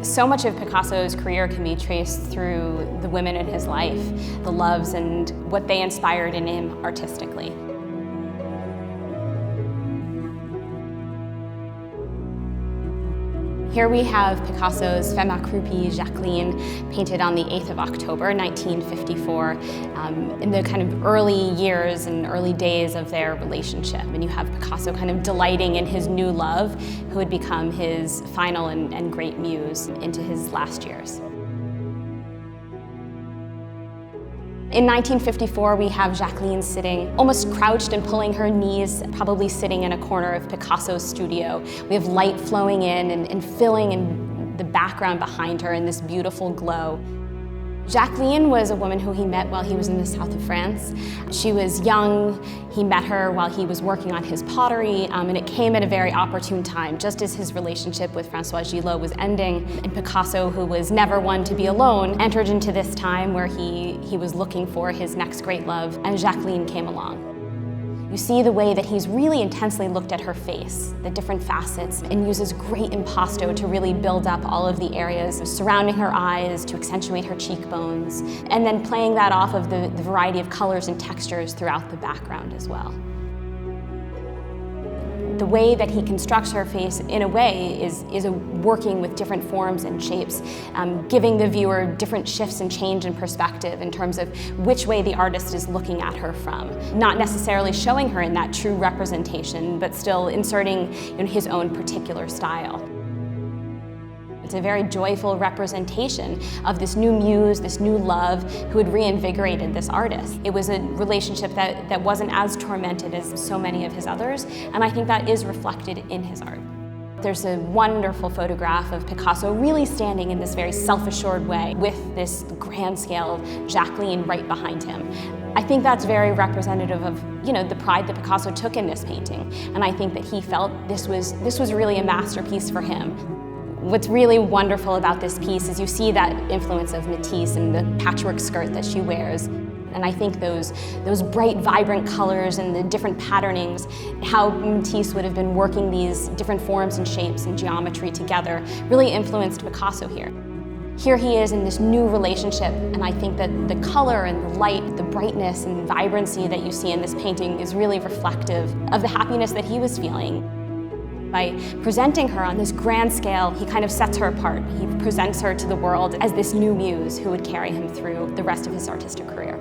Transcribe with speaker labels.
Speaker 1: So much of Picasso's career can be traced through the women in his life, the loves and what they inspired in him artistically. Here we have Picasso's Femme accroupie, Jacqueline, painted on the 8th of October, 1954, in the kind of early years and early days of their relationship. And you have Picasso kind of delighting in his new love, who would become his final and great muse into his last years. In 1954, we have Jacqueline sitting, almost crouched and pulling her knees, probably sitting in a corner of Picasso's studio. We have light flowing in and filling in the background behind her in this beautiful glow. Jacqueline was a woman who he met while he was in the south of France. She was young. He met her while he was working on his pottery, and it came at a very opportune time, just as his relationship with Françoise Gillot was ending, and Picasso, who was never one to be alone, entered into this time where he was looking for his next great love, and Jacqueline came along. You see the way that he's really intensely looked at her face, the different facets, and uses great impasto to really build up all of the areas surrounding her eyes to accentuate her cheekbones, and then playing that off of the variety of colors and textures throughout the background as well. The way that he constructs her face, in a way, is working with different forms and shapes, giving the viewer different shifts and change in perspective in terms of which way the artist is looking at her from. Not necessarily showing her in that true representation, but still inserting his own particular style. It's a very joyful representation of this new muse, this new love, who had reinvigorated this artist. It was a relationship that wasn't as tormented as so many of his others, and I think that is reflected in his art. There's a wonderful photograph of Picasso really standing in this very self-assured way with this grand scale of Jacqueline right behind him. I think that's very representative of the pride that Picasso took in this painting, and I think that he felt this was really a masterpiece for him. What's really wonderful about this piece is you see that influence of Matisse and the patchwork skirt that she wears. And I think those bright, vibrant colors and the different patternings, how Matisse would have been working these different forms and shapes and geometry together, really influenced Picasso here. Here he is in this new relationship, and I think that the color and the light, the brightness and vibrancy that you see in this painting is really reflective of the happiness that he was feeling. By presenting her on this grand scale, he kind of sets her apart. He presents her to the world as this new muse who would carry him through the rest of his artistic career.